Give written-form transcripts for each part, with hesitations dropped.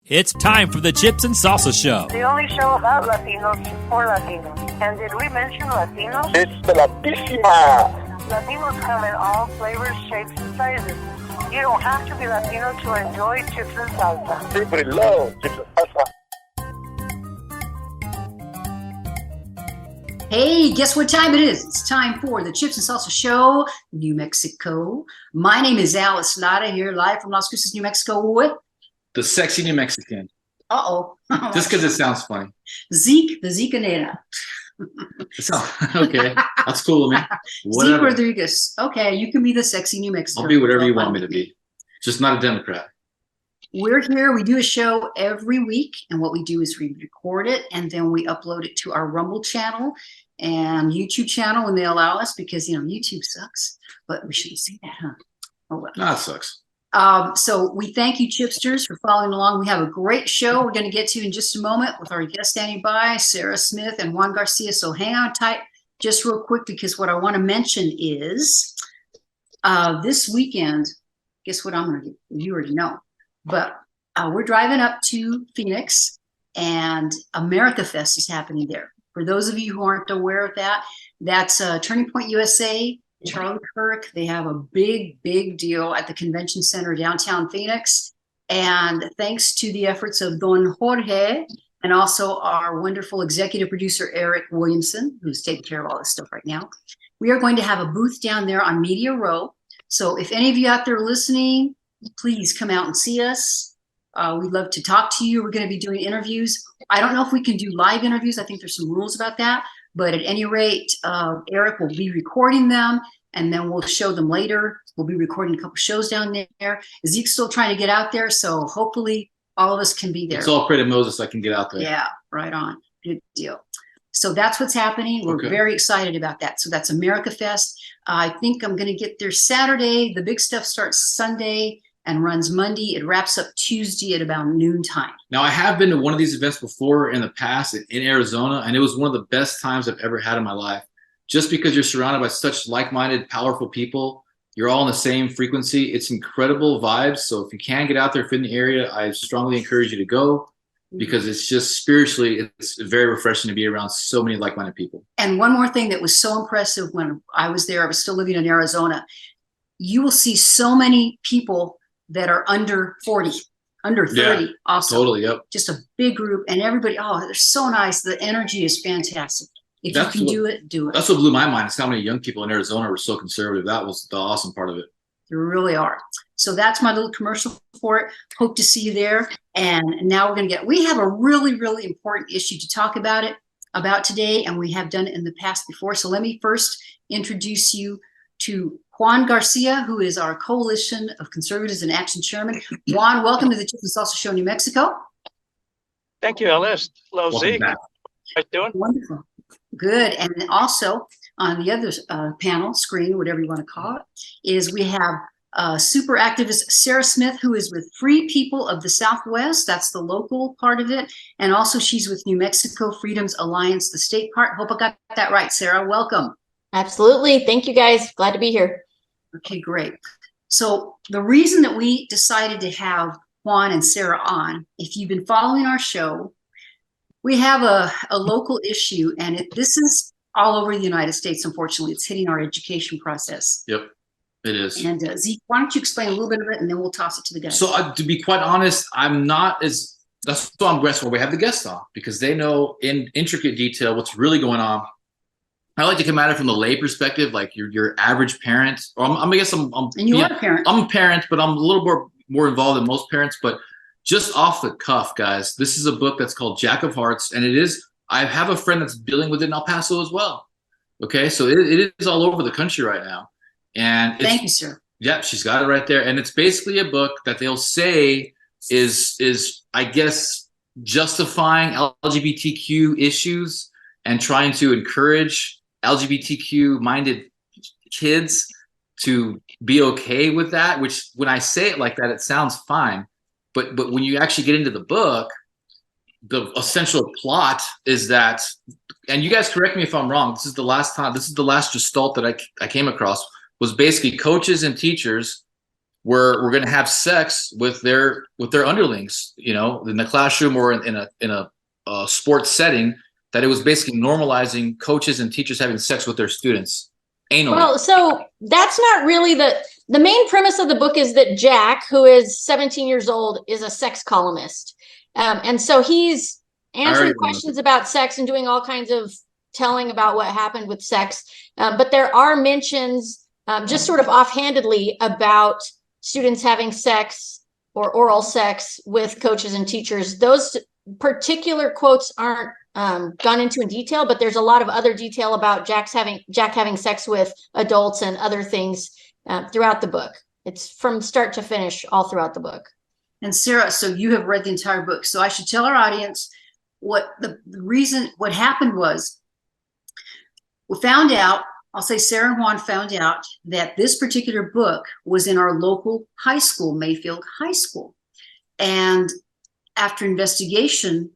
It's time for the Chips and Salsa Show. The only show about Latinos for Latinos. And did we mention Latinos? It's the Latísima. Latinos come in all flavors, shapes, and sizes. You don't have to be Latino to enjoy chips and salsa. Everybody loves chips and salsa. Hey, guess what time it is? It's time for the Chips and Salsa Show, New Mexico. My name is Alice Lara here live from Las Cruces, New Mexico with... The sexy New Mexican. Uh-oh. Just because it sounds funny. Zeke, the Zekanera. Okay, that's cool, man. Zeke Rodriquez. Okay, you can be the sexy New Mexican. I'll be whatever you want me to be. Just not a Democrat. We're here. We do a show every week, and what we do is we record it, and then we upload it to our Rumble channel and YouTube channel when they allow us, because, YouTube sucks. But we shouldn't say that, huh? Oh, well. No, it sucks. So we thank you, Chipsters, for following along. We have a great show we're going to get to in just a moment with our guests standing by, Sarah Smith and Juan Garcia. So hang on tight just real quick, because what I want to mention is this weekend, guess what I'm going to do? You already know. But we're driving up to Phoenix, and America Fest is happening there. For those of you who aren't aware of that, that's Turning Point USA, Charlie Kirk. They have a big deal at the convention center downtown Phoenix. And thanks to the efforts of Don Jorge and also our wonderful executive producer, Eric Williamson, who's taking care of all this stuff right now, we are going to have a booth down there on Media Row. So if any of you out there listening, please come out and see us. We'd love to talk to you. We're going to be doing interviews. I don't know if we can do live interviews. I think there's some rules about that. But at any rate, Eric will be recording them, and then we'll show them later. We'll be recording a couple shows down there. Zeke's still trying to get out there, so hopefully all of us can be there. It's all pray to Moses I can get out there. Yeah, right on. Good deal. So that's what's happening. We're very excited about that. So that's America Fest. I think I'm going to get there Saturday. The big stuff starts Sunday and runs Monday. It wraps up Tuesday at about noontime. Now, I have been to one of these events before in the past in Arizona, and it was one of the best times I've ever had in my life. Just because you're surrounded by such like-minded, powerful people, you're all in the same frequency. It's incredible vibes. So if you can get out there, if you're in the area, I strongly encourage you to go, because it's just spiritually, it's very refreshing to be around so many like-minded people. And one more thing that was so impressive when I was there, I was still living in Arizona. You will see so many people that are under 40, under 30 yeah, also. Totally, yep. Just a big group, and everybody, they're so nice. The energy is fantastic. If you can do it, do it. That's what blew my mind, is how many young people in Arizona were so conservative. That was the awesome part of it. There really are. So that's my little commercial for it. Hope to see you there. And now we have a really important issue to talk about today, and we have done it in the past before. So let me first introduce you to Juan Garcia, who is our Coalition of Conservatives in Action Chairman. Juan, welcome to the Chips and Salsa Show, New Mexico. Thank you, Alice. Hello, Zeke. How you doing? Wonderful. Good. And also on the other panel, screen, whatever you want to call it, is we have super activist Sarah Smith, who is with Free People of the Southwest. That's the local part of it. And also she's with New Mexico Freedoms Alliance, the state part. Hope I got that right, Sarah. Welcome. Absolutely. Thank you, guys. Glad to be here. Okay, great. So the reason that we decided to have Juan and Sarah on, if you've been following our show, we have a local issue, and this is all over the United States, unfortunately. It's hitting our education process. Yep, it is. And Zeke, why don't you explain a little bit of it, and then we'll toss it to the guys. So to be quite honest, that's why I'm grateful we have the guests on, because they know in intricate detail what's really going on. I like to come at it from the lay perspective, like your average parent. Or and you are a parent. I'm a parent, but I'm a little more involved than most parents. But just off the cuff, guys, this is a book that's called Jack of Hearts, and I have a friend that's dealing with it in El Paso as well. Okay, so it is all over the country right now. And thank you, sir. Yep, she's got it right there, and it's basically a book that they'll say is I guess justifying LGBTQ issues and trying to encourage LGBTQ-minded kids to be okay with that, which when I say it like that, it sounds fine. But when you actually get into the book, the essential plot is that, and you guys correct me if I'm wrong, this is the last gestalt that I came across, was basically coaches and teachers were going to have sex with their underlings, you know, in the classroom or in a sports setting, that it was basically normalizing coaches and teachers having sex with their students anally. Well, so that's not really the main premise of the book is that Jack, who is 17 years old, is a sex columnist. And so he's answering questions about sex and doing all kinds of telling about what happened with sex. But there are mentions just sort of offhandedly about students having sex or oral sex with coaches and teachers. Those particular quotes aren't gone into in detail, but there's a lot of other detail about Jack having sex with adults and other things throughout the book. It's from start to finish all throughout the book. And Sarah, so you have read the entire book. So I should tell our audience what the reason, what happened was, we found out, I'll say Sarah and Juan found out that this particular book was in our local high school, Mayfield High School. And after investigation,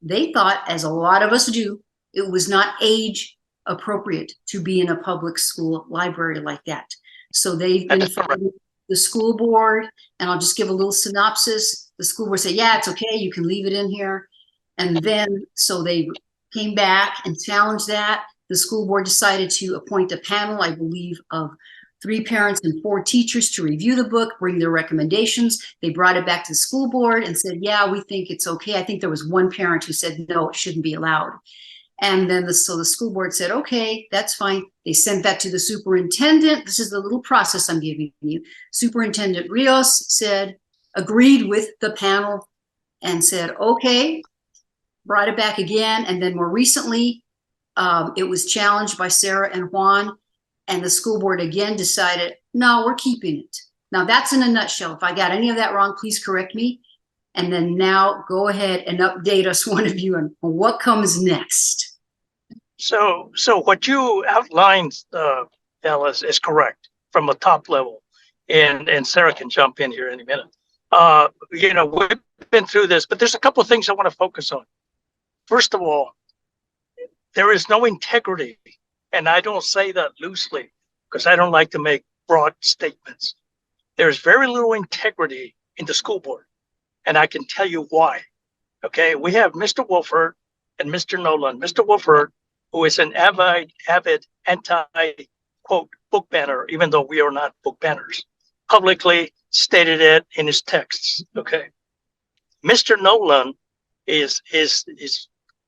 they thought, as a lot of us do, it was not age appropriate to be in a public school library like that. So they've been fighting the school board, and I'll just give a little synopsis. The school board said, yeah, it's okay, you can leave it in here. And then, so they came back and challenged that. The school board decided to appoint a panel, I believe, of 3 parents and 4 teachers to review the book, bring their recommendations. They brought it back to the school board and said, yeah, we think it's okay. I think there was 1 parent who said, no, it shouldn't be allowed. And then so the school board said, okay, that's fine. They sent that to the superintendent. This is the little process I'm giving you. Superintendent Rios agreed with the panel and said, okay, brought it back again. And then more recently, it was challenged by Sarah and Juan, and the school board again decided, no, we're keeping it. Now that's in a nutshell. If I got any of that wrong, please correct me. And then now go ahead and update us, one of you, on what comes next. So what you outlined, Alice, is correct from a top level, and Sarah can jump in here in a minute. You know, we've been through this, but there's a couple of things I want to focus on. First of all, there is no integrity, and I don't say that loosely because I don't like to make broad statements. There's very little integrity in the school board, and I can tell you why. Okay, we have Mr. Wolford and Mr. Nolan. Mr. Wolford, who is an avid anti-quote book banner, even though we are not book banners, publicly stated it in his texts. Okay, Mr. Nolan is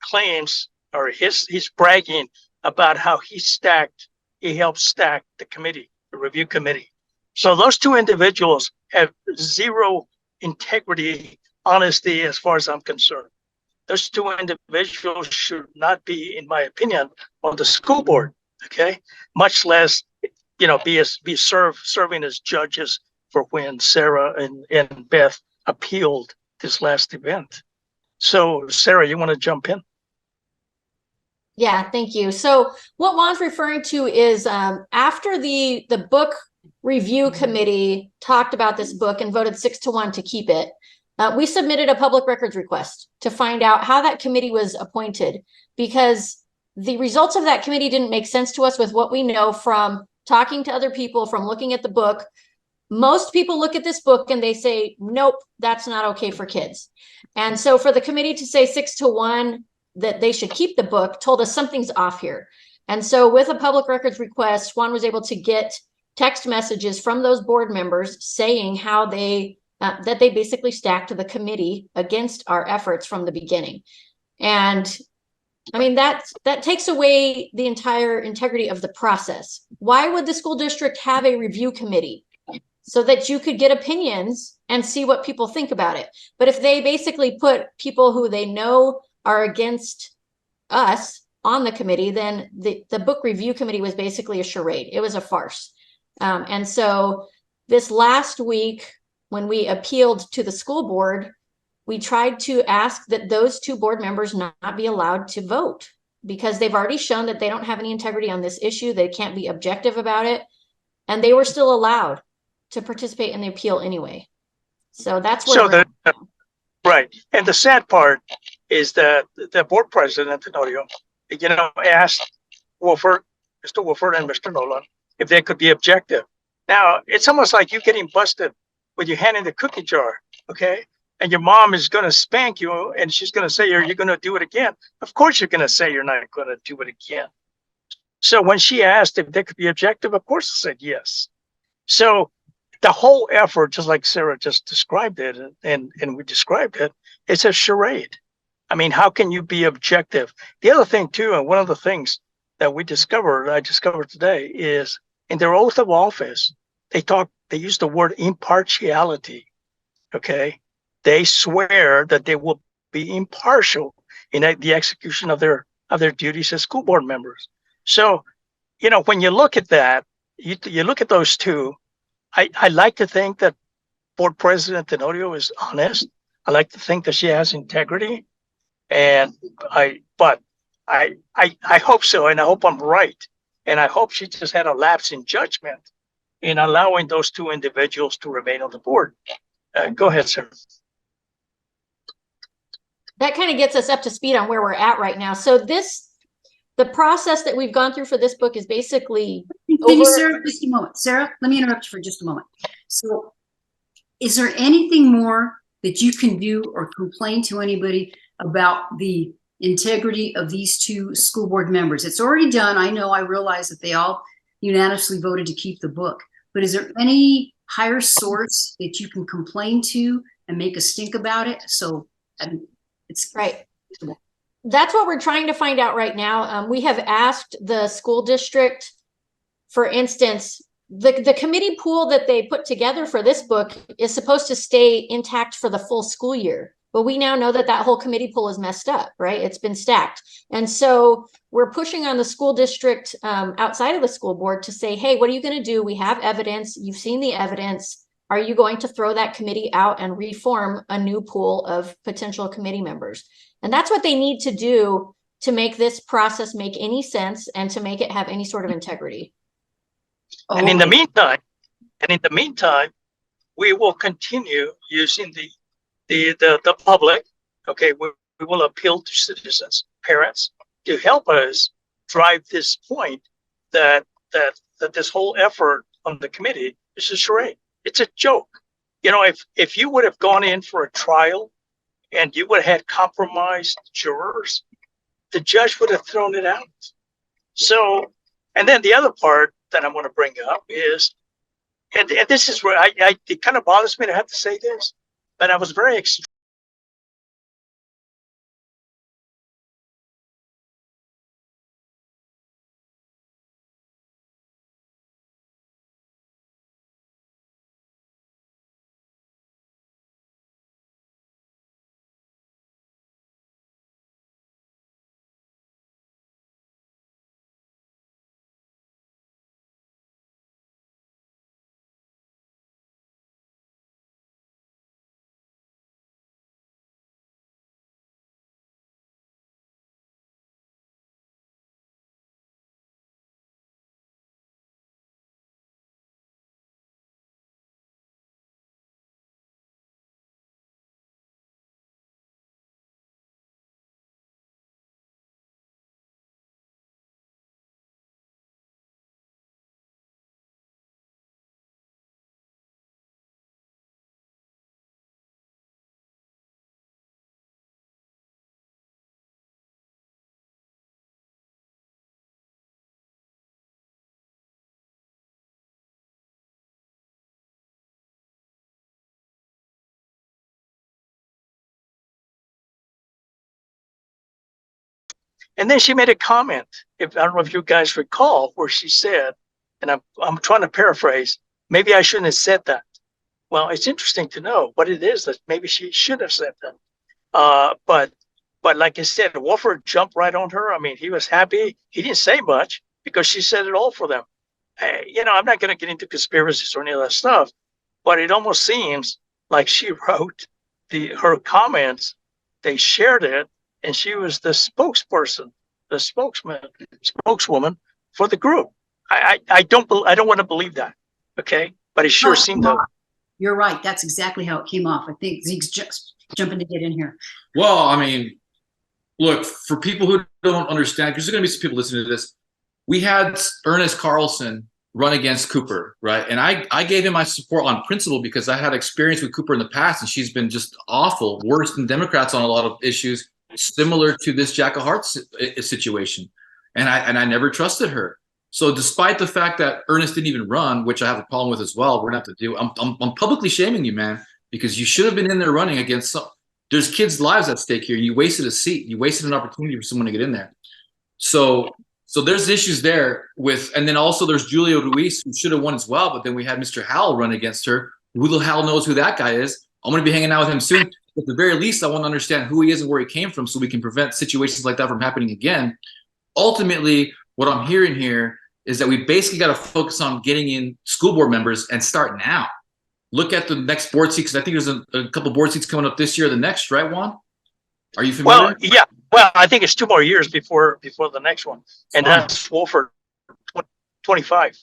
claims, or he's bragging about how he helped stack the committee, the review committee. So those 2 individuals have zero integrity, honesty, as far as I'm concerned. Those 2 individuals should not be, in my opinion, on the school board. Okay, much less, you know, be serving as judges for when Sarah and Beth appealed this last event. So, Sarah, you want to jump in? Yeah, thank you. So what Juan's referring to is after the book review committee talked about this book and voted 6-1 to keep it, we submitted a public records request to find out how that committee was appointed, because the results of that committee didn't make sense to us with what we know from talking to other people, from looking at the book. Most people look at this book and they say, nope, that's not okay for kids. And so for the committee to say 6-1 that they should keep the book told us something's off here. And so with a public records request, Juan was able to get text messages from those board members saying how that they basically stacked the committee against our efforts from the beginning. And I mean, that takes away the entire integrity of the process. Why would the school district have a review committee? So that you could get opinions and see what people think about it. But if they basically put people who they know are against us on the committee, then the book review committee was basically a charade. It was a farce. And so this last week, when we appealed to the school board, we tried to ask that those 2 board members not be allowed to vote, because they've already shown that they don't have any integrity on this issue. They can't be objective about it. And they were still allowed to participate in the appeal anyway. So that's what right. And the sad part is that the board president, Tenorio, asked Mr. Wolford and Mr. Nolan if they could be objective. Now, it's almost like you getting busted with your hand in the cookie jar, okay? And your mom is going to spank you, and she's going to say, are you going to do it again? Of course you're going to say you're not going to do it again. So when she asked if they could be objective, of course I said yes. So the whole effort, just like Sarah just described it, and we described it, it's a charade. I mean, how can you be objective? The other thing too, and one of the things that I discovered today, is in their oath of office, they use the word impartiality. Okay. They swear that they will be impartial in the execution of their duties as school board members. So, when you look at that, you look at those two. I like to think that Board President Tenorio is honest. I like to think that she has integrity, but I hope so, and I hope I'm right, and I hope she just had a lapse in judgment in allowing those two individuals to remain on the board. Go ahead, sir. That kind of gets us up to speed on where we're at right now. So the process that we've gone through for this book is basically Thank you, Sarah. Just a moment. Sarah, let me interrupt you for just a moment. So is there anything more that you can do or complain to anybody about the integrity of these two school board members? It's already done. I realize that they all unanimously voted to keep the book, but is there any higher source that you can complain to and make a stink about it? So it's right. That's what we're trying to find out right now. We have asked the school district, for instance, the committee pool that they put together for this book is supposed to stay intact for the full school year. But we now know that whole committee pool is messed up, right? It's been stacked. And so we're pushing on the school district outside of the school board to say, hey, what are you going to do? We have evidence. You've seen the evidence. Are you going to throw that committee out and reform a new pool of potential committee members? And that's what they need to do to make this process make any sense and to make it have any sort of integrity. And in the meantime, we will continue using the public. Okay, we will appeal to citizens, parents, to help us drive this point that this whole effort on the committee is a charade. It's a joke. If you would have gone in for a trial and you would have had compromised jurors, the judge would have thrown it out. So, and then the other part that I want to bring up is, and this is where it kind of bothers me to have to say this, but I was very And then she made a comment, I don't know if you guys recall, where she said, and I'm trying to paraphrase, maybe I shouldn't have said that. Well, it's interesting to know what it is that maybe she should have said that. But like I said, Wolford jumped right on her. I mean, he was happy. He didn't say much because she said it all for them. I'm not going to get into conspiracies or any of that stuff, but it almost seems like she wrote her comments, they shared it, and she was the spokesperson, the spokeswoman for the group. I don't want to believe that, okay? But it sure seemed to. You're right. That's exactly how it came off. I think Zeke's just jumping to get in here. Well, I mean, look, for people who don't understand, because there's going to be some people listening to this, we had Ernest Carlson run against Cooper, right? And I gave him my support on principle because I had experience with Cooper in the past, and she's been just awful, worse than Democrats on a lot of issues, similar to this Jack of Hearts situation. And I never trusted her. So despite the fact that Ernest didn't even run, which I have a problem with as well, we're gonna have to do. I'm publicly shaming you, man, because you should have been in there running against some. There's kids' lives at stake here. You wasted a seat. You wasted an opportunity for someone to get in there. So there's issues there with, and then also there's Julia Ruiz, who should have won as well, but then we had Mr. Howell run against her. Who the hell knows who that guy is? I'm going to be hanging out with him soon. At the very least, I want to understand who he is and where he came from so we can prevent situations like that from happening again. Ultimately, what I'm hearing here is that we basically got to focus on getting in school board members and start now. Look at the next board seat, because I think there's a couple board seats coming up this year or the next, right, Juan? Are you familiar? Well, yeah. Well, I think it's 2 more years before the next one, and that's Wolford 25.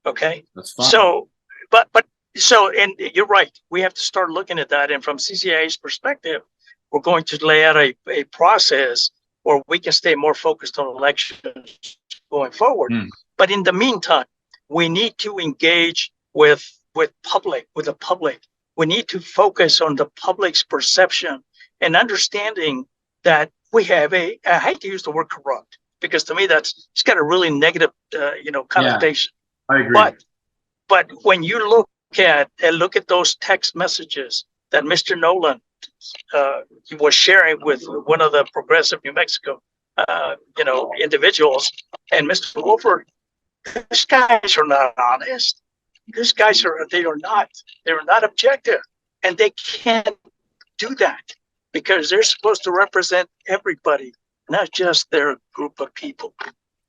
Okay. That's fine. So, and you're right. We have to start looking at that. And from CCIA's perspective, we're going to lay out a process where we can stay more focused on elections going forward. But in the meantime, we need to engage with the public. We need to focus on the public's perception and understanding that we have I hate to use the word corrupt, because to me it's got a really negative connotation. Yeah, I agree. But when you look at those text messages that Mr. Nolan was sharing with one of the progressive New Mexico individuals, and Mr. Wolford, these guys are not honest. These guys they're not objective, and they can't do that because they're supposed to represent everybody, not just their group of people.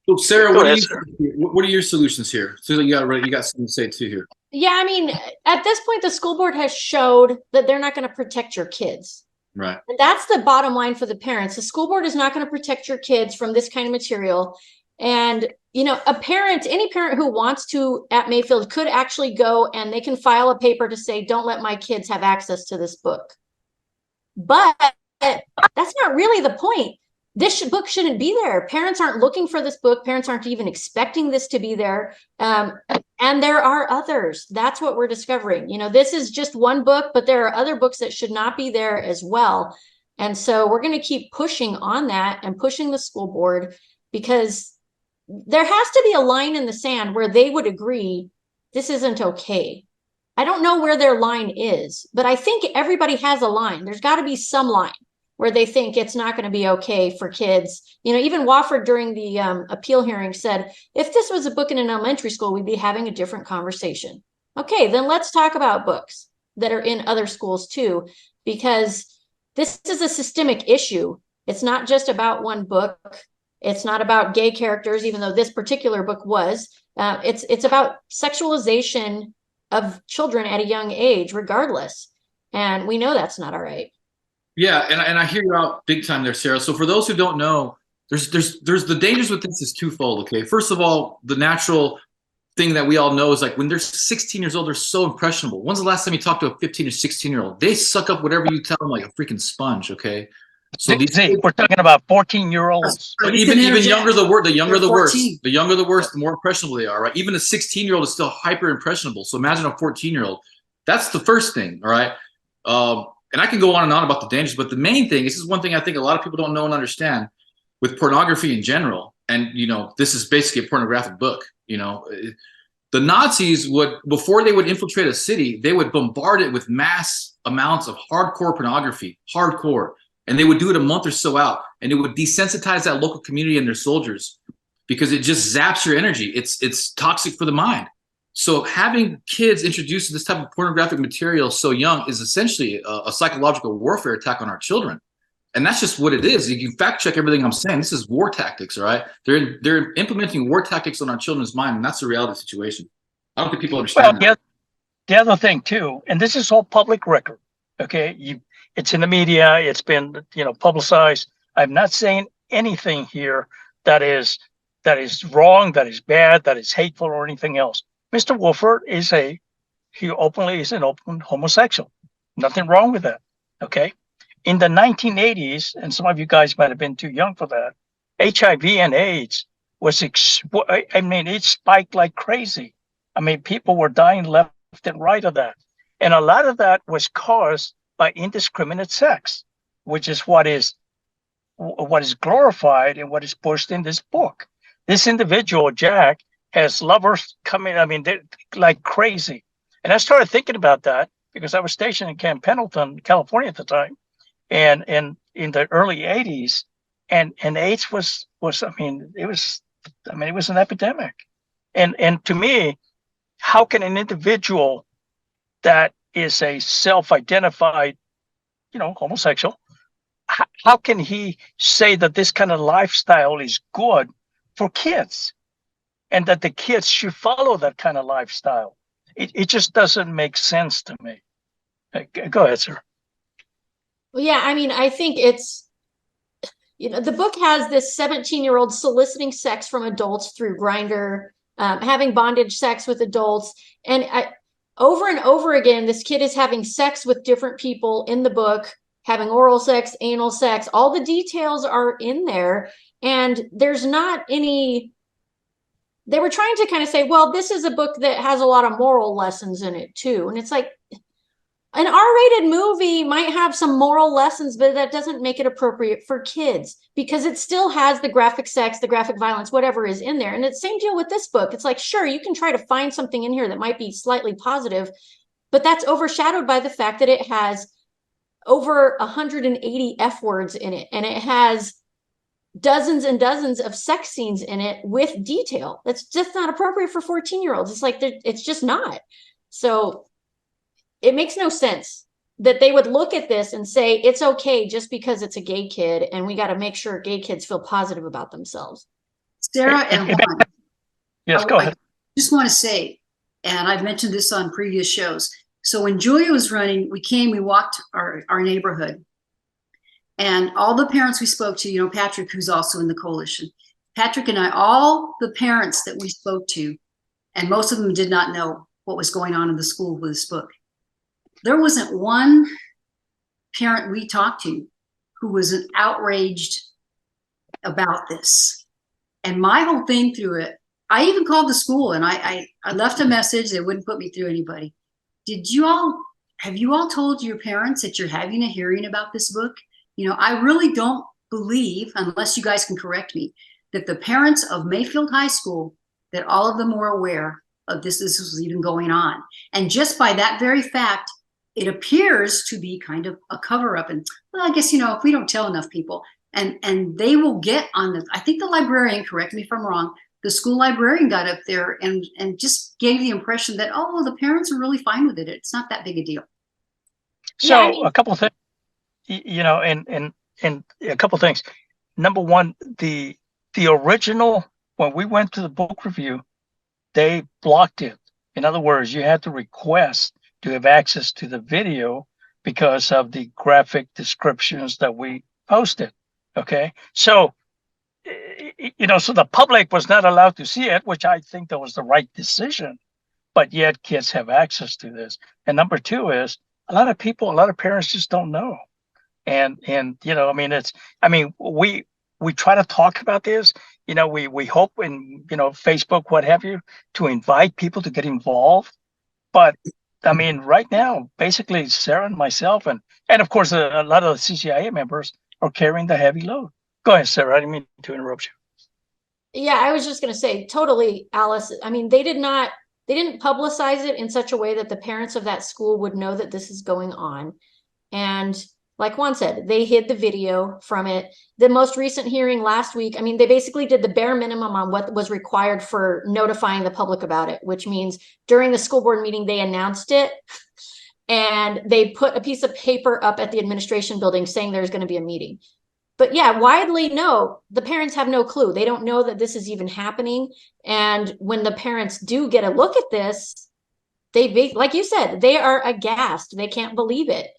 So Sarah, what are your solutions here? So you got something to say too here. Yeah, I mean, at this point, the school board has showed that they're not going to protect your kids. Right. And that's the bottom line for the parents. The school board is not going to protect your kids from this kind of material. And, any parent who wants to at Mayfield could actually go and they can file a paper to say, don't let my kids have access to this book. But that's not really the point. This book shouldn't be there. Parents aren't looking for this book. Parents aren't even expecting this to be there. And there are others. That's what we're discovering. This is just one book, but there are other books that should not be there as well. And so we're going to keep pushing on that and pushing the school board, because there has to be a line in the sand where they would agree this isn't okay. I don't know where their line is, but I think everybody has a line. There's got to be some line where they think it's not going to be okay for kids. Even Wofford during the appeal hearing said, if this was a book in an elementary school, we'd be having a different conversation. Okay, then let's talk about books that are in other schools too, because this is a systemic issue. It's not just about one book. It's not about gay characters, even though this particular book was. It's about sexualization of children at a young age, regardless. And we know that's not all right. Yeah, and I hear you out big time there, Sarah. So for those who don't know, there's the dangers with this is twofold. Okay, first of all, the natural thing that we all know is like when they're 16 years old, they're so impressionable. When's the last time you talked to a 15 or 16-year-old? They suck up whatever you tell them like a freaking sponge. Okay. So we're talking about 14-year-olds. But even younger the younger the worse. The younger the worse, the more impressionable they are, right? Even a 16-year-old is still hyper impressionable. So imagine a 14-year-old. That's the first thing, all right? And I can go on and on about the dangers, but the main thing, this is one thing I think a lot of people don't know and understand with pornography in general. And this is basically a pornographic book. The Nazis would, before they would infiltrate a city, they would bombard it with mass amounts of hardcore pornography, and they would do it a month or so out, and it would desensitize that local community and their soldiers because it just zaps your energy. It's toxic for the mind. So having kids introduced to this type of pornographic material so young is essentially a psychological warfare attack on our children. And that's just what it is. You can fact check everything I'm saying. This is war tactics, all right? They're implementing war tactics on our children's mind, and that's the reality situation. I don't think people understand that. The other thing too, and this is all public record, okay? It's in the media. It's been, publicized. I'm not saying anything here that is wrong, that is bad, that is hateful, or anything else. Mr. Wolford he openly is an open homosexual. Nothing wrong with that. Okay. In the 1980s, and some of you guys might have been too young for that, HIV and AIDS it spiked like crazy. I mean, people were dying left and right of that. And a lot of that was caused by indiscriminate sex, which is what is glorified and what is pushed in this book. This individual, Jack, has lovers coming, I mean, they're like crazy. And I started thinking about that because I was stationed in Camp Pendleton, California at the time, and in the early 80s, and AIDS was it was an epidemic. And to me, how can an individual that is a self-identified, homosexual, how can he say that this kind of lifestyle is good for kids and that the kids should follow that kind of lifestyle? It just doesn't make sense to me. Go ahead, sir. Well, yeah, I mean, I think it's, the book has this 17-year-old soliciting sex from adults through Grindr, having bondage sex with adults. And over and over again, this kid is having sex with different people in the book, having oral sex, anal sex, all the details are in there. And there's not any, they were trying to kind of say, well, this is a book that has a lot of moral lessons in it too. And it's like, an R-rated movie might have some moral lessons, but that doesn't make it appropriate for kids because it still has the graphic sex, the graphic violence, whatever is in there. And it's the same deal with this book. It's like, sure, you can try to find something in here that might be slightly positive, but that's overshadowed by the fact that it has over 180 F words in it. And it has dozens and dozens of sex scenes in it with detail. That's just not appropriate for 14-year-olds. It's like, it's just not. So it makes no sense that they would look at this and say, it's okay just because it's a gay kid. And we got to make sure gay kids feel positive about themselves. Sarah and Juan. Yes, go ahead. I just want to say, and I've mentioned this on previous shows. So when Julia was running, we walked our neighborhood. And all the parents we spoke to, Patrick, who's also in the coalition, Patrick and I, all the parents that we spoke to, and most of them did not know what was going on in the school with this book. There wasn't one parent we talked to who was outraged about this. And my whole thing through it, I even called the school and I left a message. They wouldn't put me through anybody. Have you all told your parents that you're having a hearing about this book? I really don't believe, unless you guys can correct me, that the parents of Mayfield High School, that all of them were aware of this was even going on. And just by that very fact, it appears to be kind of a cover up. And well, I guess, if we don't tell enough people and they will get on I think the librarian, correct me if I'm wrong, the school librarian got up there and just gave the impression that, oh, the parents are really fine with it. It's not that big a deal. So a couple of things, and a couple of things. Number one, the original, when we went to the book review, they blocked it. In other words, you had to request to have access to the video because of the graphic descriptions that we posted. Okay. So, so the public was not allowed to see it, which I think that was the right decision, but yet kids have access to this. And number two is a lot of parents just don't know. And we try to talk about this, we hope in, Facebook, what have you, to invite people to get involved. But right now, basically Sarah and myself, and of course, a lot of the CCIA members are carrying the heavy load. Go ahead, Sarah. I didn't mean to interrupt you. Yeah, I was just going to say, totally, Alice. They didn't publicize it in such a way that the parents of that school would know that this is going on. And like Juan said, they hid the video from it. The most recent hearing last week, they basically did the bare minimum on what was required for notifying the public about it, which means during the school board meeting, they announced it and they put a piece of paper up at the administration building saying there's going to be a meeting. But yeah, widely no, the parents have no clue. They don't know that this is even happening. And when the parents do get a look at this, like you said, they are aghast. They can't believe it.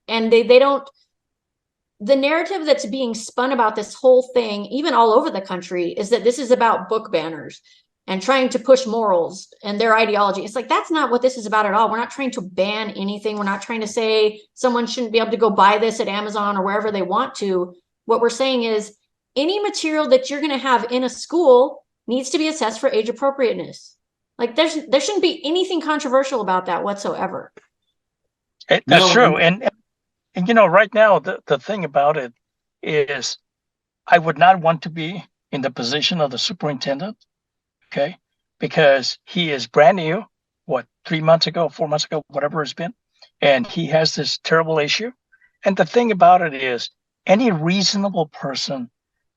And they don't, the narrative that's being spun about this whole thing, even all over the country, is that this is about book banners and trying to push morals and their ideology. It's like, that's not what this is about at all. We're not trying to ban anything. We're not trying to say someone shouldn't be able to go buy this at Amazon or wherever they want to. What we're saying is any material that you're going to have in a school needs to be assessed for age appropriateness. Like there shouldn't be anything controversial about that whatsoever. That's true. And right now, the thing about it is I would not want to be in the position of the superintendent, okay? Because he is brand new, 3 months ago, 4 months ago, whatever it's been, and he has this terrible issue. And the thing about it is any reasonable person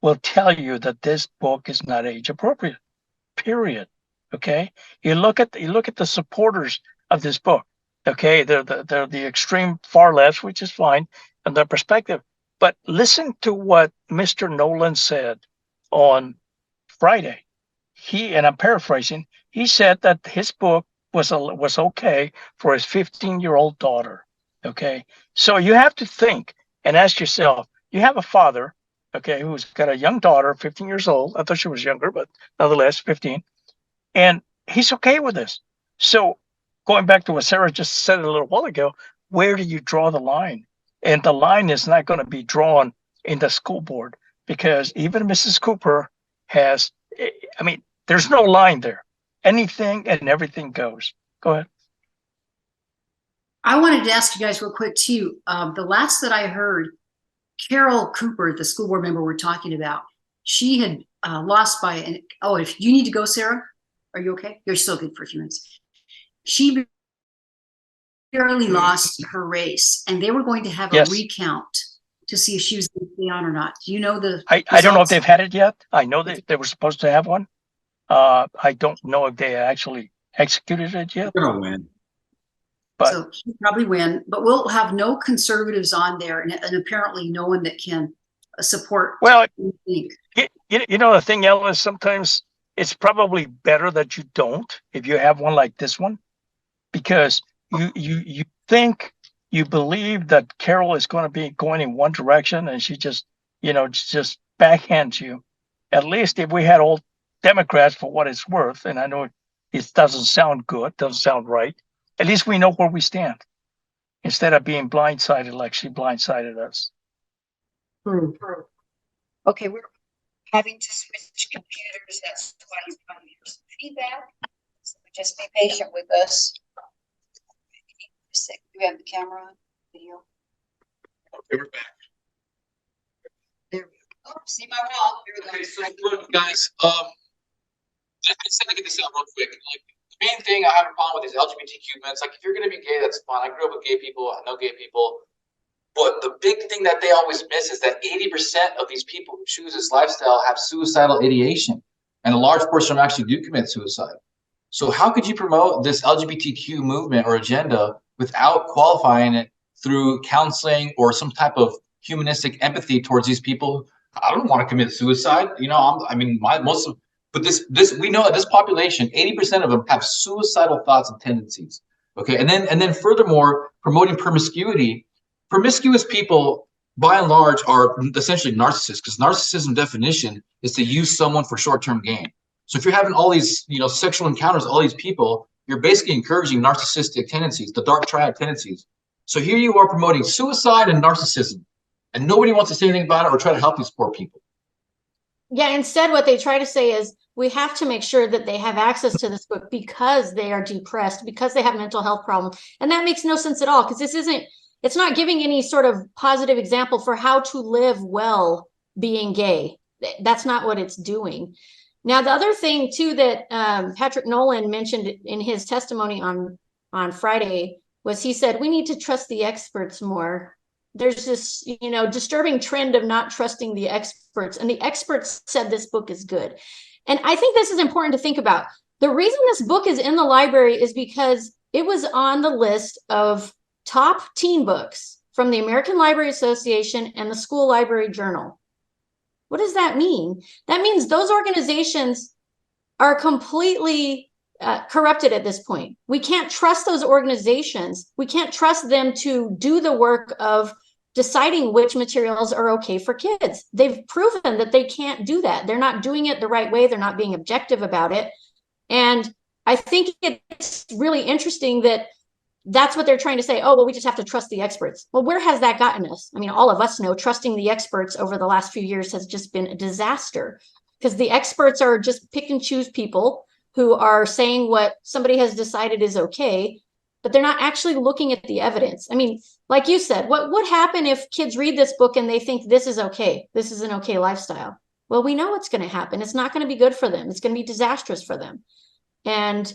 will tell you that this book is not age appropriate, period. Okay. You look at the supporters of this book. Okay. They're the extreme far left, which is fine from their perspective. But listen to what Mr. Nolan said on Friday. And I'm paraphrasing, he said that his book was okay for his 15-year-old daughter. Okay. So you have to think and ask yourself, you have a father, okay, who's got a young daughter, 15 years old. I thought she was younger, but nonetheless, 15. And he's okay with this. So going back to what Sarah just said a little while ago, where do you draw the line? And the line is not going to be drawn in the school board, because even Mrs. Cooper has, there's no line there. Anything and everything goes. Go ahead. I wanted to ask you guys real quick too. The last that I heard, Carol Cooper, the school board member we're talking about, she had lost by if you need to go, Sarah, are you okay? You're still good for a few minutes. She barely lost her race, and they were going to have a recount to see if she was going to stay on or not. Do you know the I don't know if they've had it yet. I know that they were supposed to have one. I don't know if they actually executed it yet. They're gonna win. But, so she'll probably win, but we'll have no conservatives on there, and apparently no one that can support. Well, the thing, Ellen, is sometimes it's probably better that you don't, if you have one like this one, because you think, you believe that Carol is going to be going in one direction, and she just backhands you. At least if we had all Democrats, for what it's worth, and I know it doesn't sound good, doesn't sound right, at least we know where we stand, instead of being blindsided like she blindsided us. Okay, we're having to switch computers. That's why you're going to hear some feedback. So just be patient with us. Do we have the camera on? Video? Okay, we're back. There we go. Oh, see my wall. Okay, so look, guys, I said to get this out real quick. Like, the main thing I have a problem with is LGBTQ events. Like, if you're going to be gay, that's fine. I grew up with gay people. I know gay people. But the big thing that they always miss is that 80% of these people who choose this lifestyle have suicidal ideation. And a large portion of them actually do commit suicide. So how could you promote this LGBTQ movement or agenda without qualifying it through counseling or some type of humanistic empathy towards these people? I don't want to commit suicide. We know that this population, 80% of them have suicidal thoughts and tendencies. Okay, and then furthermore, promoting promiscuity. Promiscuous people, by and large, are essentially narcissists, because narcissism definition is to use someone for short-term gain. So if you're having all these, sexual encounters with all these people, you're basically encouraging narcissistic tendencies, the dark triad tendencies. So here you are promoting suicide and narcissism, and nobody wants to say anything about it or try to help these poor people. Yeah, instead what they try to say is we have to make sure that they have access to this book because they are depressed, because they have mental health problems. And that makes no sense at all, because it's not giving any sort of positive example for how to live well being gay. That's not what it's doing. Now, the other thing too that Patrick Nolan mentioned in his testimony on Friday was he said, we need to trust the experts more. There's this, disturbing trend of not trusting the experts, and the experts said this book is good. And I think this is important to think about. The reason this book is in the library is because it was on the list of top teen books from the American Library Association and the School Library Journal. What does that mean? That means those organizations are completely corrupted at this point. We can't trust those organizations. We can't trust them to do the work of deciding which materials are okay for kids. They've proven that they can't do that. They're not doing it the right way. They're not being objective about it. And I think it's really interesting that that's what they're trying to say. Oh, well, we just have to trust the experts. Well, where has that gotten us? I mean, all of us know trusting the experts over the last few years has just been a disaster, because the experts are just pick and choose people who are saying what somebody has decided is okay, but they're not actually looking at the evidence. I mean, like you said, what would happen if kids read this book and they think this is okay? This is an okay lifestyle. Well, we know what's going to happen. It's not going to be good for them. It's going to be disastrous for them. And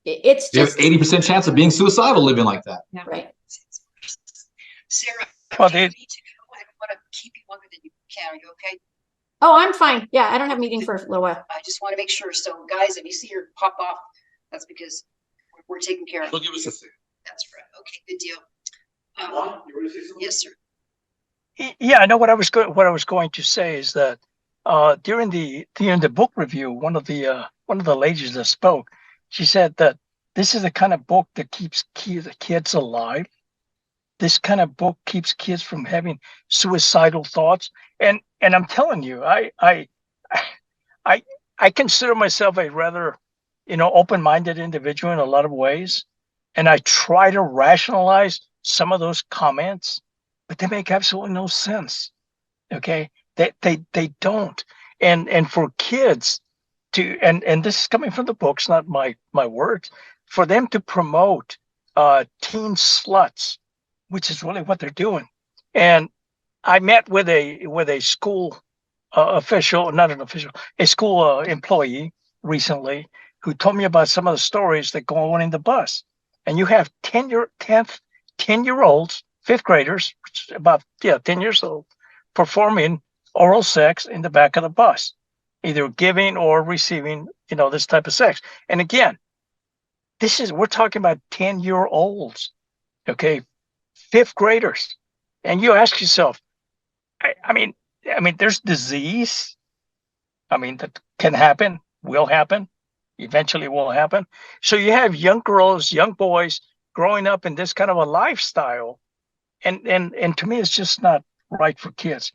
it's You have just 80% chance of being suicidal living like that. right. Sarah, Well, you need to go. I don't want to keep you longer than you can. Are you okay? Oh, I'm fine. Yeah, I don't have a meeting for a little while. I just want to make sure. So, guys, if you see her pop off, that's because we're taking care of She'll it. give us a thing. That's right. Okay, good deal. Juan, you ready to say something? Yes, sir. Yeah, I know what I was going to say is that during the book review, one of the ladies that spoke, she said that this is the kind of book that keeps kids alive. This kind of book keeps kids from having suicidal thoughts. And I'm telling you, I consider myself a rather, open-minded individual in a lot of ways. And I try to rationalize some of those comments, but they make absolutely no sense. Okay. They don't. And for kids to, and this is coming from the books, not my words, for them to promote teen sluts, which is really what they're doing. And I met with a school official, not an official, a school employee recently who told me about some of the stories that go on in the bus. And you have 10-year-olds, fifth graders, about 10 years old, performing oral sex in the back of the bus, either giving or receiving, this type of sex. And again, we're talking about 10-year-olds, okay, fifth graders. And you ask yourself, I mean, there's disease. That can happen, will happen, eventually will happen. So you have young girls, young boys growing up in this kind of a lifestyle. And to me, it's just not right for kids.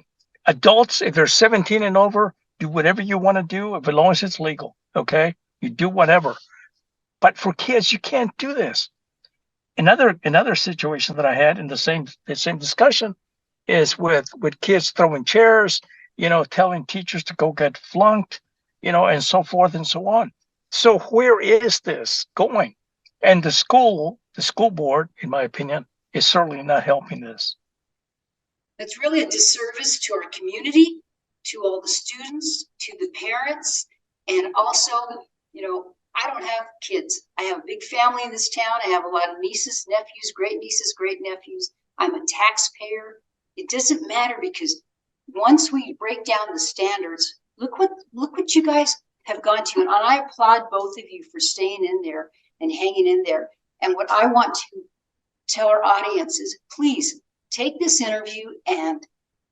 Adults, if they're 17 and over, do whatever you want to do, as long as it's legal. Okay. You do whatever. But for kids, you can't do this. Another situation that I had in the same discussion is with kids throwing chairs, telling teachers to go get flunked, and so forth and so on. So where is this going? And the school board, in my opinion, is certainly not helping this. That's really a disservice to our community, to all the students, to the parents, and also, I don't have kids. I have a big family in this town. I have a lot of nieces, nephews, great nephews. I'm a taxpayer. It doesn't matter because once we break down the standards, look what you guys have gone to. And I applaud both of you for staying in there and hanging in there. And what I want to tell our audience is please take this interview and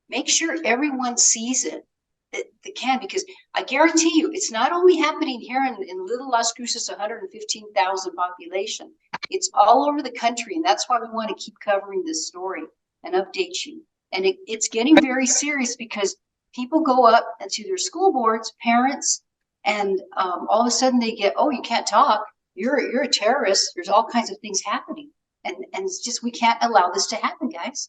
make sure everyone sees it. They can, because I guarantee you, it's not only happening here in Little Las Cruces, 115,000 population. It's all over the country, and that's why we want to keep covering this story and update you. And it's getting very serious because people go up to their school boards, parents, and all of a sudden they get, oh, you can't talk. You're a terrorist. There's all kinds of things happening, and it's just we can't allow this to happen, guys.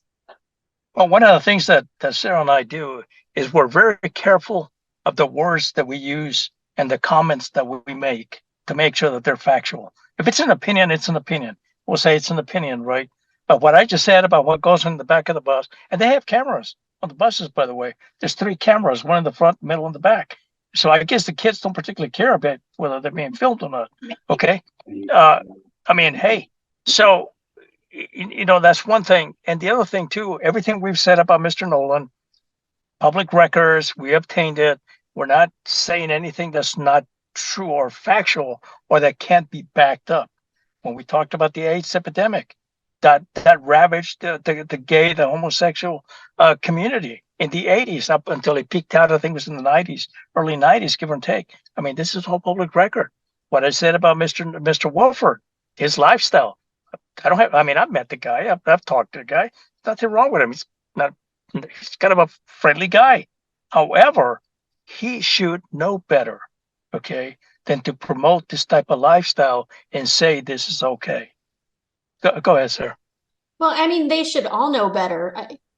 Well, one of the things that Sarah and I do is we're very careful of the words that we use and the comments that we make to make sure that they're factual. If it's an opinion, it's an opinion. We'll say it's an opinion, right? But what I just said about what goes in the back of the bus, and they have cameras on the buses, by the way. There's 3 cameras, one in the front, middle, and the back. So I guess the kids don't particularly care about whether they're being filmed or not. Okay. Hey, so that's one thing. And the other thing too, everything we've said about Mr. Nolan, public records, we obtained it. We're not saying anything that's not true or factual or that can't be backed up. When we talked about the AIDS epidemic that ravaged the gay, the homosexual community in the 80s up until it peaked out, I think it was in the 90s, early 90s, give or take. This is all public record. What I said about Mr. Wolford, his lifestyle. I've met the guy. I've talked to the guy. Nothing wrong with him. He's kind of a friendly guy. However, he should know better, okay, than to promote this type of lifestyle and say this is okay. Go ahead, sir. Well, they should all know better.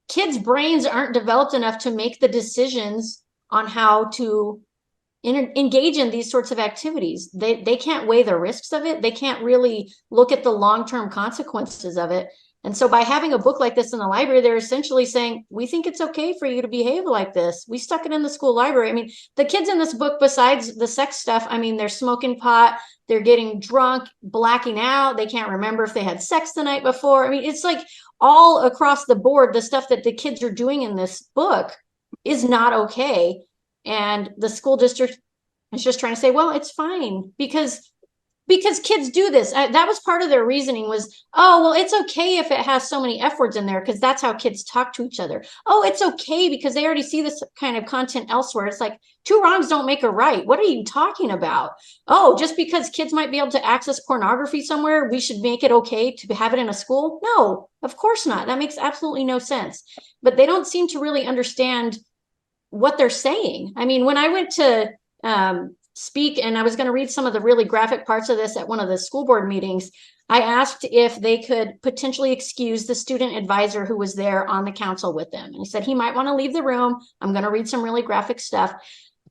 Kids' brains aren't developed enough to make the decisions on how to engage in these sorts of activities. They can't weigh the risks of it. They can't really look at the long-term consequences of it. And so by having a book like this in the library, they're essentially saying, we think it's okay for you to behave like this. We stuck it in the school library. I mean, the kids in this book, besides the sex stuff, I mean, they're smoking pot, they're getting drunk, blacking out. They can't remember if they had sex the night before. I mean, it's like all across the board, the stuff that the kids are doing in this book is not okay. And the school district is just trying to say, well, it's fine because kids do this. That was part of their reasoning was, oh, well, it's okay if it has so many F words in there because that's how kids talk to each other. Oh, it's okay because they already see this kind of content elsewhere. It's like two wrongs don't make a right. What are you talking about? Oh, just because kids might be able to access pornography somewhere, we should make it okay to have it in a school? No, of course not. That makes absolutely no sense. But they don't seem to really understand what they're saying. I mean, when I went to speak and I was going to read some of the really graphic parts of this at one of the school board meetings, I asked if they could potentially excuse the student advisor who was there on the council with them. And he said he might want to leave the room. I'm going to read some really graphic stuff.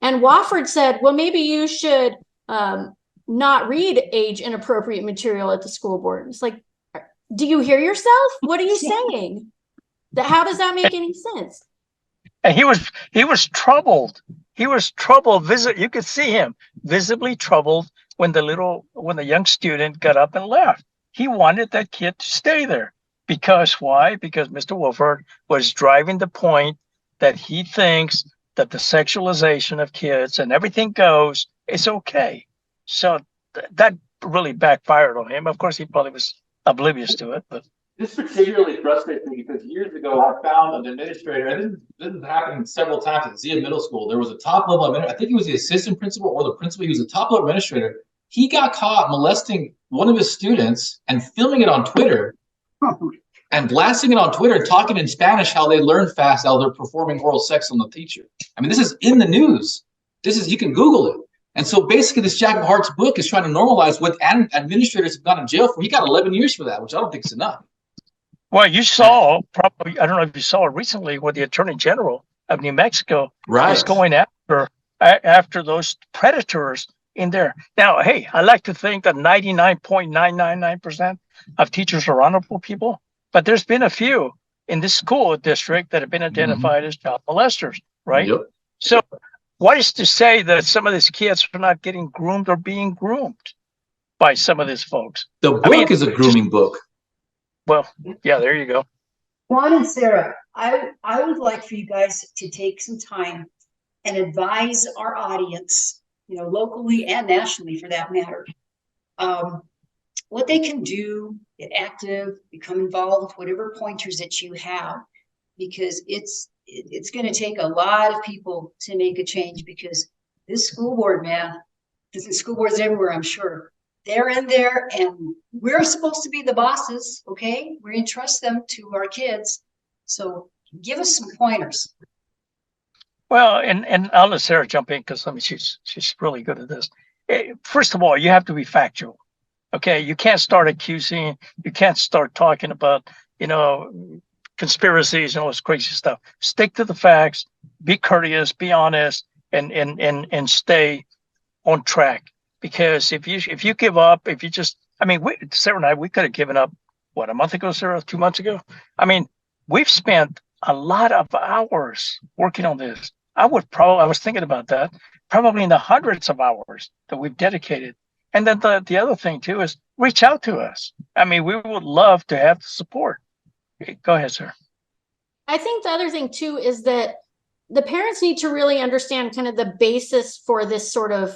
And Wofford said, well, maybe you should not read age inappropriate material at the school board. It's like, do you hear yourself? What are you saying? How does that make any sense? And he was troubled. He was troubled. You could see him visibly troubled when the young student got up and left. He wanted that kid to stay there. Because why? Because Mr. Wolford was driving the point that he thinks that the sexualization of kids and everything goes is okay. So that really backfired on him. Of course, he probably was oblivious to it, but This particularly frustrates me because years ago I found an administrator, and this has happened several times at Zia Middle School. There was a top level administrator, I think he was the assistant principal or the principal. He was a top level administrator. He got caught molesting one of his students and filming it on Twitter and blasting it on Twitter and talking in Spanish how they learn fast, how they're performing oral sex on the teacher. I mean, this is in the news. You can Google it. And so basically this Jack of Hearts book is trying to normalize what administrators have gone to jail for. He got 11 years for that, which I don't think is enough. well, you saw probably, I don't know if you saw it recently, where the Attorney General of New Mexico is going after those predators in there. Now, hey, I like to think that 99.999% of teachers are honorable people, but there's been a few in this school district that have been identified as child molesters, right? Yep. So what is to say that some of these kids are not getting groomed or being groomed by some of these folks? The book is a grooming book. Well, yeah, there you go. Juan and Sarah, I would like for you guys to take some time and advise our audience, locally and nationally for that matter, what they can do, get active, become involved, whatever pointers that you have, because it's going to take a lot of people to make a change, because this school board, man, there's school boards everywhere, I'm sure. They're in there and we're supposed to be the bosses, okay? We entrust them to our kids. So give us some pointers. Well, and I'll let Sarah jump in because she's really good at this. First of all, you have to be factual. Okay, you can't start accusing, you can't start talking about, conspiracies and all this crazy stuff. Stick to the facts, be courteous, be honest, and stay on track. Because if you give up, Sarah and I, we could have given up, a month ago, Sarah, 2 months ago? I mean, we've spent a lot of hours working on this. I was thinking about that, probably in the hundreds of hours that we've dedicated. And then the other thing too is reach out to us. I mean, we would love to have the support. Go ahead, sir. I think the other thing too is that the parents need to really understand kind of the basis for this sort of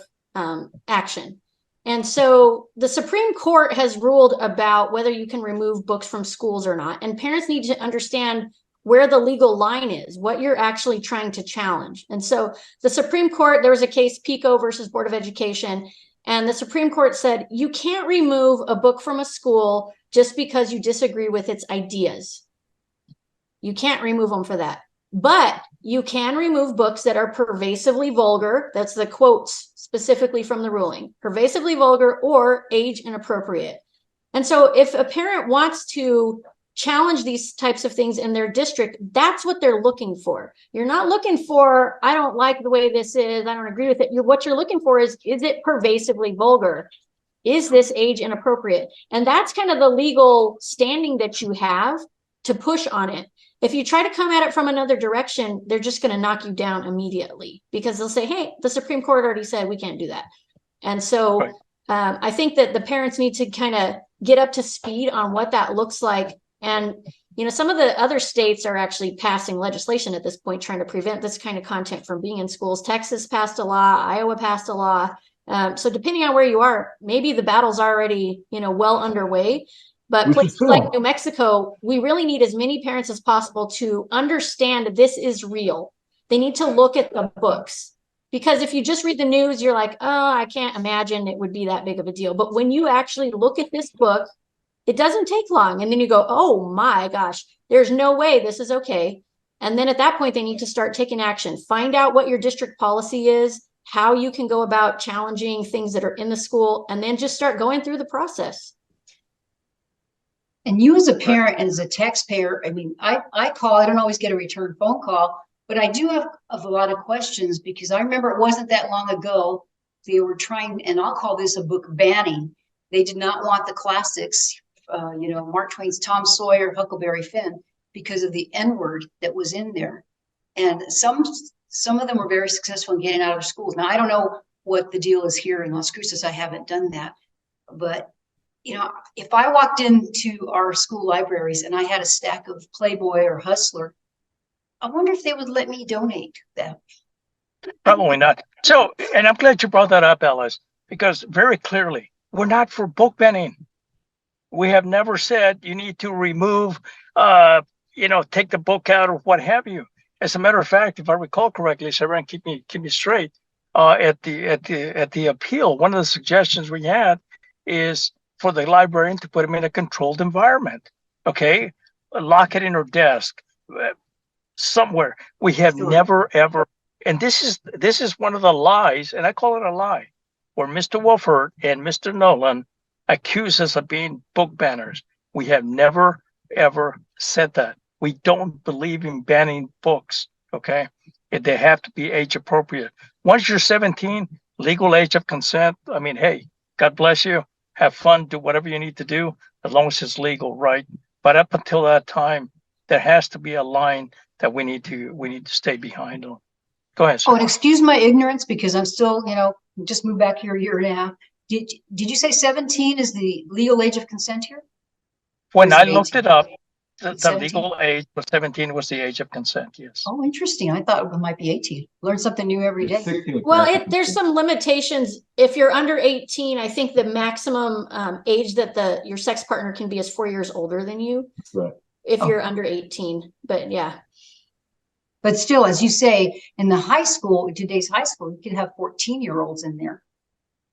action. And so the Supreme Court has ruled about whether you can remove books from schools or not. And parents need to understand where the legal line is, what you're actually trying to challenge. And so the Supreme Court, there was a case, Pico versus Board of Education, and the Supreme Court said, you can't remove a book from a school just because you disagree with its ideas. You can't remove them for that. But you can remove books that are pervasively vulgar. That's the quotes specifically from the ruling. Pervasively vulgar or age inappropriate. And so if a parent wants to challenge these types of things in their district, that's what they're looking for. You're not looking for, I don't like the way this is, I don't agree with it. What you're looking for is it pervasively vulgar? Is this age inappropriate? And that's kind of the legal standing that you have to push on it. If you try to come at it from another direction, they're just going to knock you down immediately, because they'll say, hey, the Supreme Court already said we can't do that. And so Right. I think that the parents need to kind of get up to speed on what that looks like. And, you know, some of the other states are actually passing legislation at this point, trying to prevent this kind of content from being in schools. Texas passed a law, Iowa passed a law. So depending on where you are, maybe the battle's already, you know, well underway. But places like New Mexico, we really need as many parents as possible to understand this is real. They need to look at the books. Because if you just read the news, you're like, oh, I can't imagine it would be that big of a deal. But when you actually look at this book, it doesn't take long. And then you go, oh my gosh, there's no way this is okay. And then at that point, they need to start taking action. Find out what your district policy is, how you can go about challenging things that are in the school, and then just start going through the process. And you as a parent and as a taxpayer, I mean, I call, I don't always get a return phone call, but I do have a lot of questions, because I remember it wasn't that long ago, they were trying, and I'll call this a book banning. They did not want the classics, you know, Mark Twain's Tom Sawyer, Huckleberry Finn, because of the N-word that was in there. And some of them were very successful in getting out of their schools. Now, I don't know what the deal is here in Las Cruces. I haven't done that. But, you know, if I walked into our school libraries and I had a stack of Playboy or Hustler, I wonder if they would let me donate them. Probably not. So, and I'm glad you brought that up, Alice, because very clearly, we're not for book banning. We have never said you need to remove, you know, take the book out or what have you. As a matter of fact, if I recall correctly, Sarah, keep me straight. At the appeal, one of the suggestions we had is for the librarian to put them in a controlled environment. Okay, lock it in her desk, somewhere. We have never ever, and this is one of the lies, and I call it a lie, where Mr. Wolford and Mr. Nolan accuse us of being book banners. We have never ever said that. We don't believe in banning books. Okay, they have to be age appropriate. Once you're 17, legal age of consent. I mean, hey, God bless you. Have fun. Do whatever you need to do as long as it's legal, right? But up until that time, there has to be a line that we need to stay behind on. Go ahead, Sarah. Oh, and excuse my ignorance, because I'm still, you know, just moved back here a year and a half. Did you say 17 is the legal age of consent here? When I looked it up, the 17? legal age was 17 was the age of consent. Yes. Oh, interesting. I thought it might be 18. Learn something new every day. Well, there's some limitations. If you're under 18, I think the maximum age that your sex partner can be is 4 years older than you. Right. If you're under 18, but yeah. But still, as you say, in the high school, today's high school, you can have 14-year-olds in there.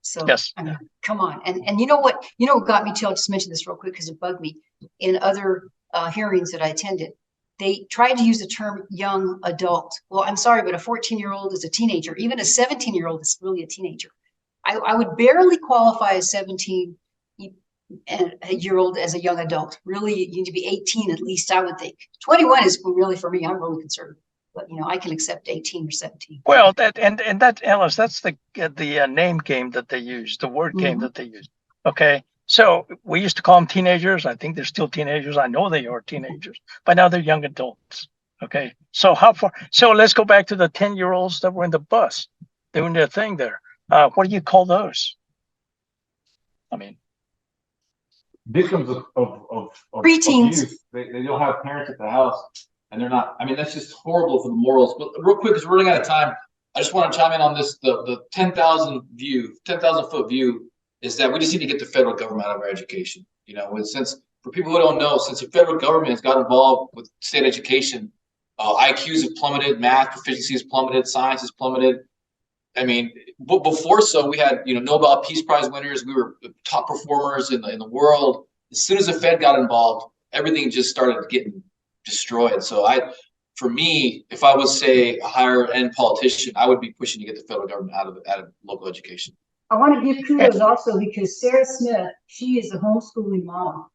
So, yes. I mean, come on. And you know what got me to, I'll just mention this real quick because it bugged me. In other hearings that I attended, they tried to use the term young adult. Well, I'm sorry, but a 14-year-old is a teenager. Even a 17-year-old is really a teenager. I would barely qualify a 17-year-old as a young adult. Really, you need to be 18 at least, I would think. 21 is really, for me, I'm really conservative. But, you know, I can accept 18 or 17. Well, that Alice, that's the name game that they use, the word game that they use. Okay, so we used to call them teenagers. I think they're still teenagers. I know they are teenagers, but now they're young adults. Okay, so how far? So let's go back to the 10-year-olds that were in the bus doing their thing there. What do you call those? I mean, victims of preteens. abuse. They don't have parents at the house. And they're not, I mean, that's just horrible for the morals. But real quick, because we're running out of time, I just want to chime in on this. The 10,000 foot view is that we just need to get the federal government out of our education. You know, since, for people who don't know, since the federal government has got involved with state education, IQs have plummeted, math proficiency has plummeted, science has plummeted. I mean, but before so, we had, you know, Nobel Peace Prize winners. We were top performers in the world. As soon as the Fed got involved, everything just started getting destroyed. So for me, if I was, say, a higher end politician, I would be pushing to get the federal government out of local education. I want to give kudos also because Sarah Smith, she is a homeschooling mom.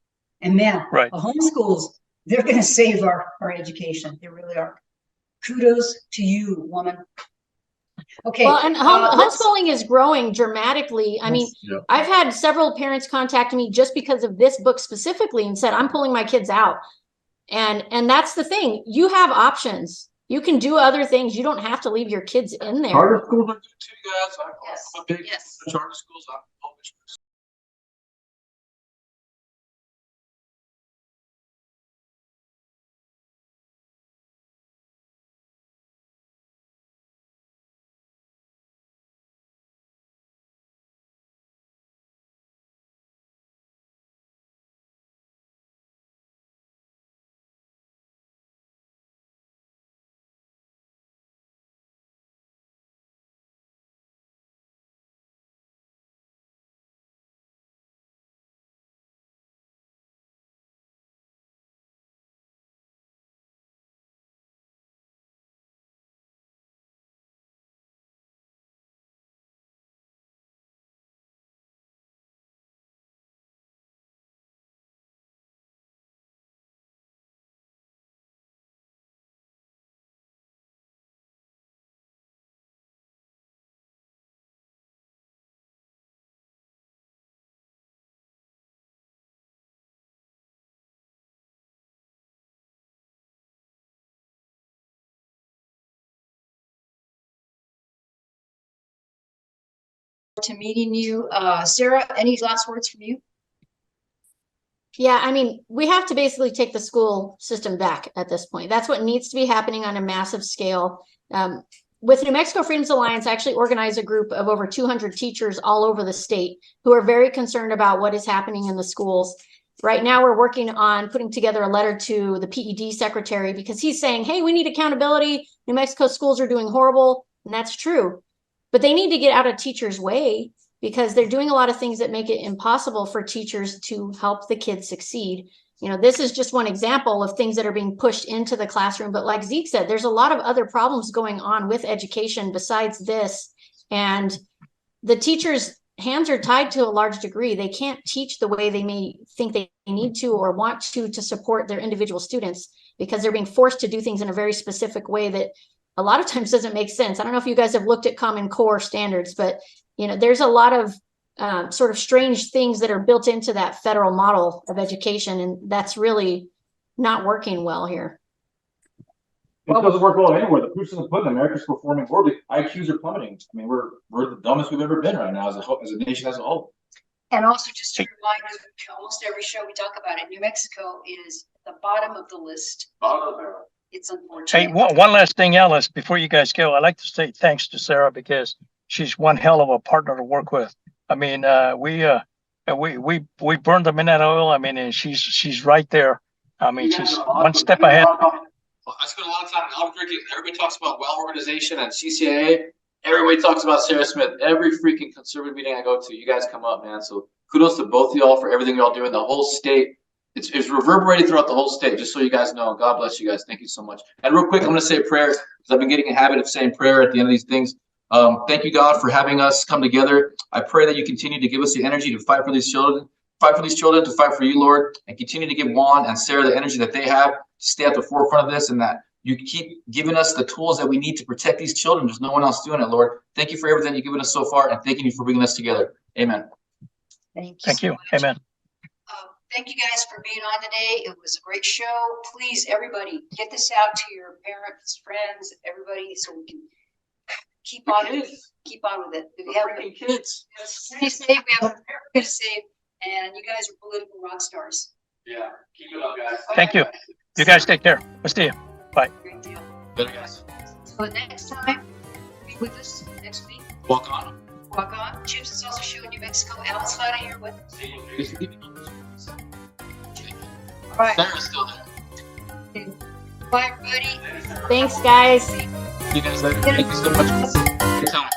And man, Right. the homeschools, they're going to save our education. They really are. Kudos to you, woman. Okay. Well, and let's- homeschooling is growing dramatically. I mean, Yeah. I've had several parents contact me just because of this book specifically and said, I'm pulling my kids out. And that's the thing. You have options. You can do other things. You don't have to leave your kids in there. Charter schools are good too, guys. Yes, I'm a big yes. charter schools. I'm always. To meeting you. Sarah, any last words from you? Yeah, I mean, we have to basically take the school system back at this point. That's what needs to be happening on a massive scale. With New Mexico Freedoms Alliance, I actually organized a group of over 200 teachers all over the state who are very concerned about what is happening in the schools. Right now, we're working on putting together a letter to the PED secretary because he's saying, hey, we need accountability. New Mexico schools are doing horrible. And that's true. But they need to get out of teachers' way because they're doing a lot of things that make it impossible for teachers to help the kids succeed. You know, this is just one example of things that are being pushed into the classroom. But like Zeke said, there's a lot of other problems going on with education besides this. And the teachers' hands are tied to a large degree. They can't teach the way they may think they need to or want to support their individual students because they're being forced to do things in a very specific way that a lot of times doesn't make sense. I don't know if you guys have looked at Common Core standards, but you know, there's a lot of sort of strange things that are built into that federal model of education, and that's really not working well here. It doesn't work well anywhere. The proof's in the pudding. America's performing horribly. IQs are plummeting. I mean, we're the dumbest we've ever been right now as a nation as a whole. And also just to remind you, almost every show we talk about it, New Mexico is the bottom of the list. It's unfortunate. Hey, one last thing, Alice, before you guys go, I'd like to say thanks to Sarah because she's one hell of a partner to work with. I mean, we burned the midnight oil. I mean, and she's right there. I mean, she's one step ahead. I spent a lot of time in Albuquerque. Everybody talks about well organization and CCAA. Everybody talks about Sarah Smith. Every freaking conservative meeting I go to, you guys come up, man. So kudos to both of y'all for everything y'all doing. The whole state. It's reverberated throughout the whole state, just so you guys know. God bless you guys. Thank you so much. And real quick, I'm going to say a prayer because I've been getting a habit of saying prayer at the end of these things. Thank you, God, for having us come together. I pray that you continue to give us the energy to fight for these children, to fight for you, Lord, and continue to give Juan and Sarah the energy that they have to stay at the forefront of this, and that you keep giving us the tools that we need to protect these children. There's no one else doing it, Lord. Thank you for everything you've given us so far, and thank you for bringing us together. Amen. Thank you. Amen. Thank you guys for being on today. It was a great show. Please, everybody, get this out to your parents, friends, everybody, so we can keep on with it. We have kids. Stay safe. We have a good to save, and you guys are political rock stars. Yeah, keep it up, guys. Thank you. You guys take care. We'll see you. Bye. Great deal. Later, guys. So next time, be with us next week. Walk on. Walk on. Chips is also showing New Mexico. Alice Lara here with. All right. Sarah's still there. Bye, everybody. Thanks, guys. You guys later. Thank you so much for your time.